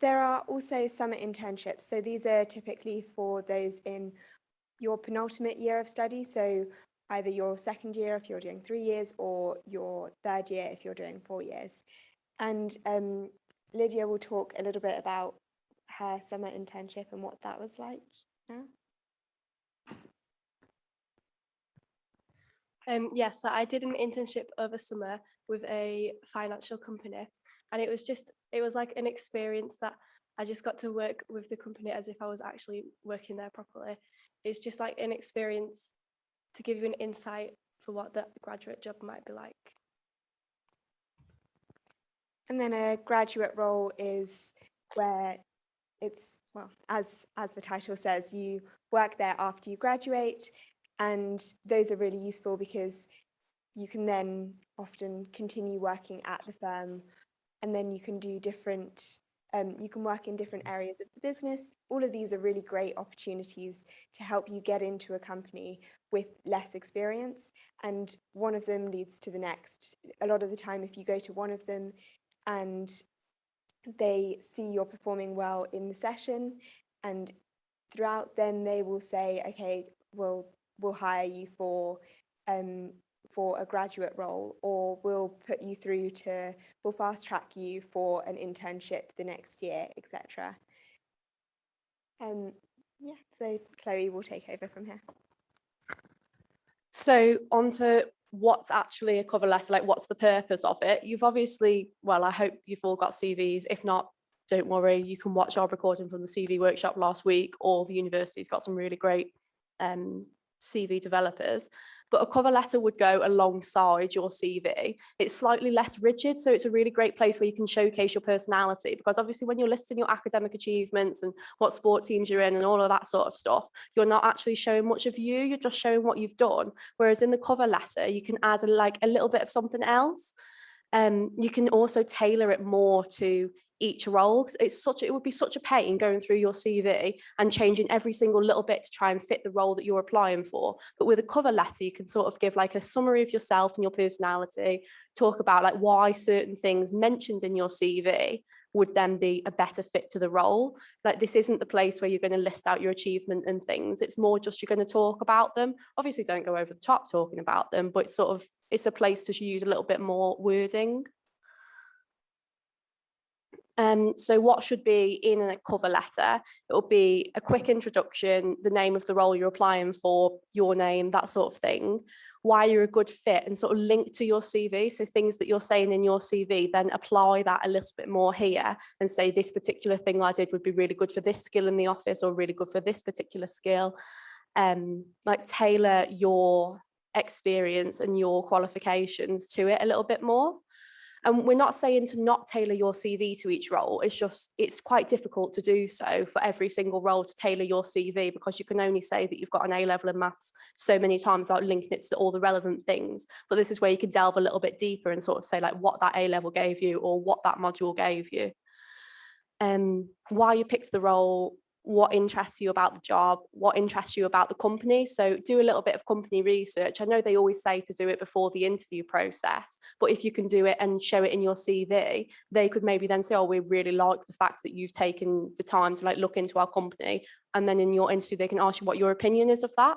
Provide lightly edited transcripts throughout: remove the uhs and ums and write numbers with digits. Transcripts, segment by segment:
There are also summer internships. So these are typically for those in your penultimate year of study. So either your second year if you're doing 3 years, or your third year if you're doing 4 years. And Lydia will talk a little bit about her summer internship and what that was like now. Yes, so I did an internship over summer with a financial company, and it was like an experience that I just got to work with the company as if I was actually working there properly. It's just like an experience to give you an insight for what the graduate job might be like. And then a graduate role is where it's, well, as the title says, you work there after you graduate, and those are really useful because you can then often continue working at the firm, and then you can do different, you can work in different areas of the business. All of these are really great opportunities to help you get into a company with less experience, and one of them leads to the next. A lot of the time, if you go to one of them and they see you're performing well in the session and throughout, then they will say, okay, we'll hire you for a graduate role, or we'll fast track you for an internship the next year, etc. Yeah, so Chloe will take over from here. So onto what's actually a cover letter, like what's the purpose of it? You've obviously, well, I hope you've all got CVs. If not, don't worry, you can watch our recording from the CV workshop last week, or the university's got some really great CV developers. But a cover letter would go alongside your CV. It's slightly less rigid, so it's a really great place where you can showcase your personality, because obviously when you're listing your academic achievements and what sport teams you're in and all of that sort of stuff, you're not actually showing much of you, you're just showing what you've done. Whereas in the cover letter, you can add a little bit of something else. You can also tailor it more to each role, because it would be such a pain going through your CV and changing every single little bit to try and fit the role that you're applying for. But with a cover letter, you can sort of give like a summary of yourself and your personality, talk about like why certain things mentioned in your CV would then be a better fit to the role. Like, this isn't the place where you're going to list out your achievement and things. It's more just you're going to talk about them. Obviously, don't go over the top talking about them, but it's a place to use a little bit more wording. So what should be in a cover letter? It will be a quick introduction, the name of the role you're applying for, your name, that sort of thing, why you're a good fit, and sort of link to your CV. So things that you're saying in your CV, then apply that a little bit more here and say, this particular thing I did would be really good for this skill in the office, or really good for this particular skill. Like, tailor your experience and your qualifications to it a little bit more. And we're not saying to not tailor your CV to each role. It's quite difficult to do so for every single role, to tailor your CV, because you can only say that you've got an A-level in maths so many times without linking it to all the relevant things. But this is where you can delve a little bit deeper and sort of say like what that A-level gave you, or what that module gave you. Why you picked the role, what interests you about the job, what interests you about the company. So do a little bit of company research. I know they always say to do it before the interview process, but if you can do it and show it in your CV, they could maybe then say, oh, we really like the fact that you've taken the time to like look into our company. And then in your interview, they can ask you what your opinion is of that.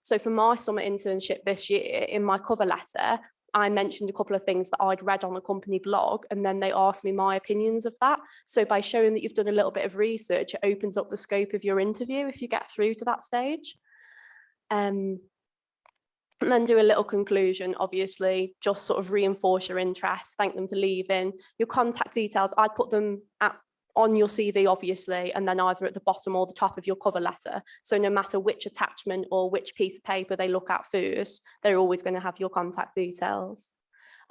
So for my summer internship this year, in my cover letter, I mentioned a couple of things that I'd read on the company blog, and then they asked me my opinions of that. So by showing that you've done a little bit of research, it opens up the scope of your interview if you get through to that stage. And then do a little conclusion, obviously, just sort of reinforce your interest, thank them for leaving. Your contact details, I'd put them on your CV, obviously, and then either at the bottom or the top of your cover letter. So no matter which attachment or which piece of paper they look at first, they're always going to have your contact details.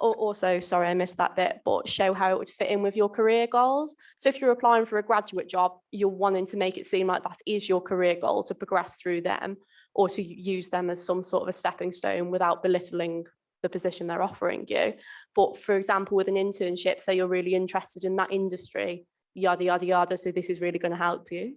Also, sorry, I missed that bit, but show how it would fit in with your career goals. So if you're applying for a graduate job, you're wanting to make it seem like that is your career goal, to progress through them, or to use them as some sort of a stepping stone without belittling the position they're offering you. But for example, with an internship, say you're really interested in that industry, yada, yada, yada. So this is really going to help you.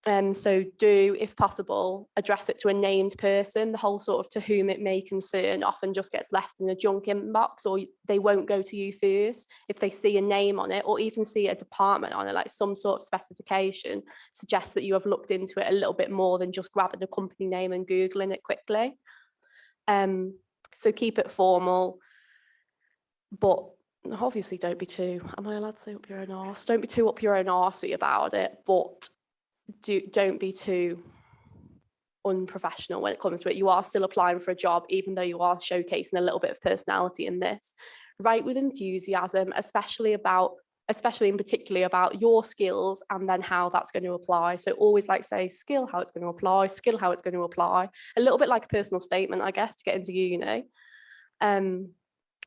So do, if possible, address it to a named person. The whole sort of to whom it may concern often just gets left in a junk inbox, or they won't go to you first. If they see a name on it or even see a department on it, like some sort of specification, suggests that you have looked into it a little bit more than just grabbing a company name and Googling it quickly. So keep it formal, but obviously don't be too, am I allowed to say up your own arse? Don't be too up your own arsey about it, but don't be too unprofessional when it comes to it. You are still applying for a job, even though you are showcasing a little bit of personality in this. Write with enthusiasm, especially in particularly about your skills and then how that's going to apply. So always like say skill, how it's going to apply, skill, how it's going to apply. A little bit like a personal statement, I guess, to get into uni.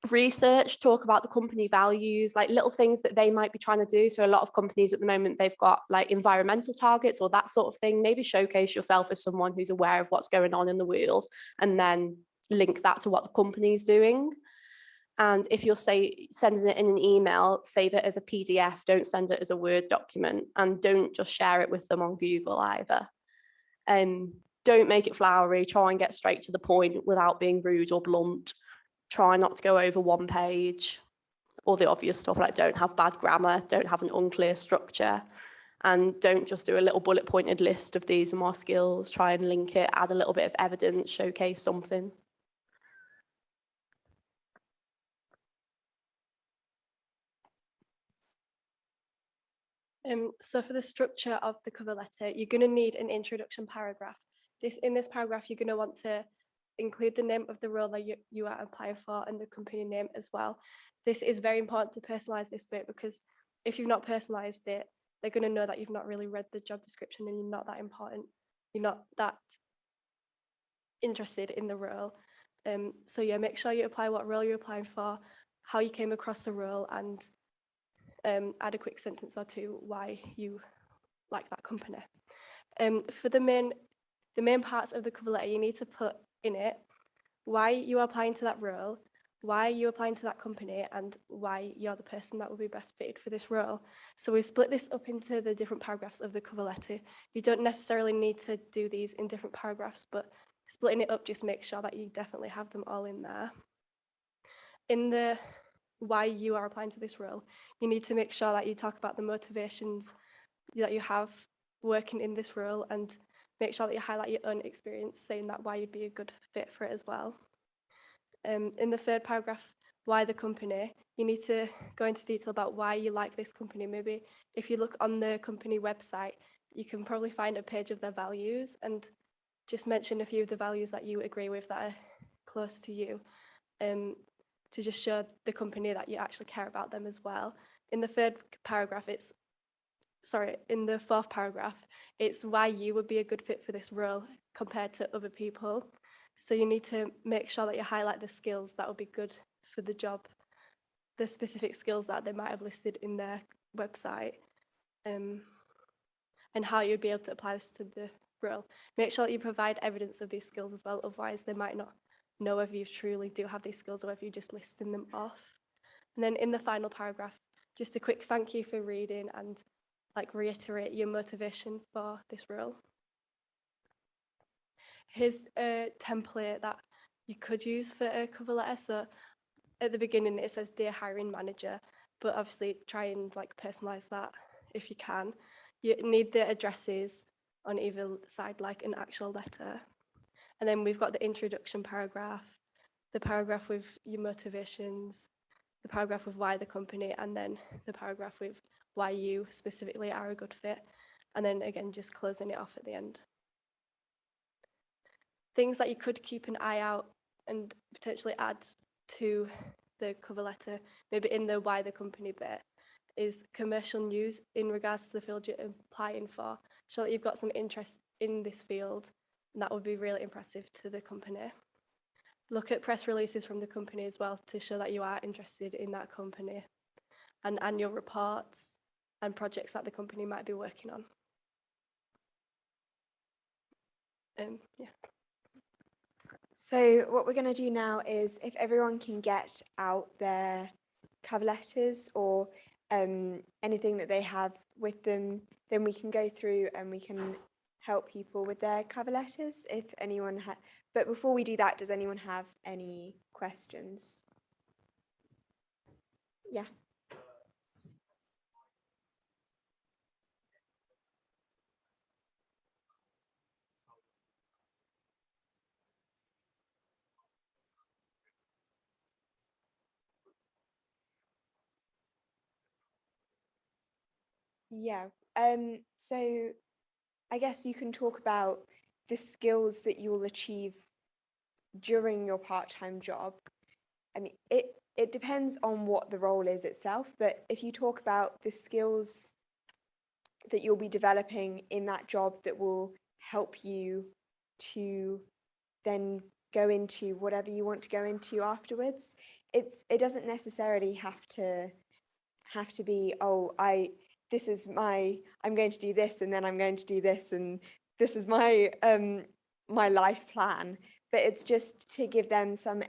Research, talk about the company values, like little things that they might be trying to do. So a lot of companies at the moment, they've got like environmental targets or that sort of thing. Maybe showcase yourself as someone who's aware of what's going on in the world and then link that to what the company's doing. And if you're sending it in an email, save it as a PDF, don't send it as a Word document, and don't just share it with them on Google either. Don't make it flowery, try and get straight to the point without being rude or blunt. Try not to go over one page, or the obvious stuff like don't have bad grammar, don't have an unclear structure, and don't just do a little bullet pointed list of these are my skills. Try and link it, add a little bit of evidence, showcase something. So for the structure of the cover letter, you're going to need an introduction paragraph. In this paragraph, you're going to want to include the name of the role that you are applying for and the company name as well. This is very important to personalize this bit, because if you've not personalized it, they're going to know that you've not really read the job description and you're not that important. You're not that interested in the role. So yeah, make sure you apply what role you're applying for, how you came across the role, and add a quick sentence or two why you like that company. For the main parts of the cover letter, you need to put in it why you are applying to that role, why you're applying to that company, and why you're the person that will be best fitted for this role. So we've split this up into the different paragraphs of the cover letter. You don't necessarily need to do these in different paragraphs, but splitting it up just makes sure that you definitely have them all in there. In the why you are applying to this role, you need to make sure that you talk about the motivations that you have working in this role, and make sure that you highlight your own experience, saying that why you'd be a good fit for it as well. In the third paragraph, why the company, you need to go into detail about why you like this company. Maybe if you look on the company website, you can probably find a page of their values, and just mention a few of the values that you agree with that are close to you, to just show the company that you actually care about them as well. In the fourth paragraph, it's why you would be a good fit for this role compared to other people. So you need to make sure that you highlight the skills that would be good for the job, the specific skills that they might have listed in their website, and how you'd be able to apply this to the role. Make sure that you provide evidence of these skills as well, otherwise they might not know if you truly do have these skills or if you're just listing them off. And then in the final paragraph, just a quick thank you for reading and reiterate your motivation for this role. Here's a template that you could use for a cover letter. So at the beginning it says "Dear hiring manager," but obviously try and personalize that if you can. You need the addresses on either side, like an actual letter. And then we've got the introduction paragraph, the paragraph with your motivations, the paragraph with why the company, and then the paragraph with why you specifically are a good fit. And then again, just closing it off at the end. Things that you could keep an eye out and potentially add to the cover letter, maybe in the why the company bit, is commercial news in regards to the field you're applying for. Show that you've got some interest in this field, and that would be really impressive to the company. Look at press releases from the company as well to show that you are interested in that company, and annual reports and projects that the company might be working on. Yeah. So what we're going to do now is, if everyone can get out their cover letters or anything that they have with them, then we can go through and we can help people with their cover letters. If anyone but before we do that, does anyone have any questions? Yeah. Yeah. So I guess you can talk about the skills that you will achieve during your part-time job. I mean, it depends on what the role is itself, but if you talk about the skills that you'll be developing in that job that will help you to then go into whatever you want to go into afterwards, it doesn't necessarily have to be, oh, this is I'm going to do this and then I'm going to do this and this is my my life plan. But it's just to give them some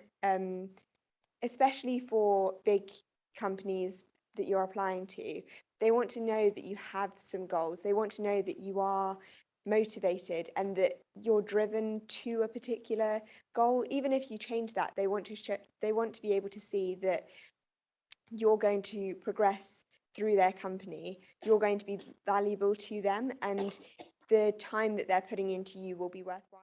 especially for big companies that you're applying to, they want to know that you have some goals. They want to know that you are motivated and that you're driven to a particular goal. Even if you change that, they want to be able to see that you're going to progress through their company. You're going to be valuable to them, and the time that they're putting into you will be worthwhile.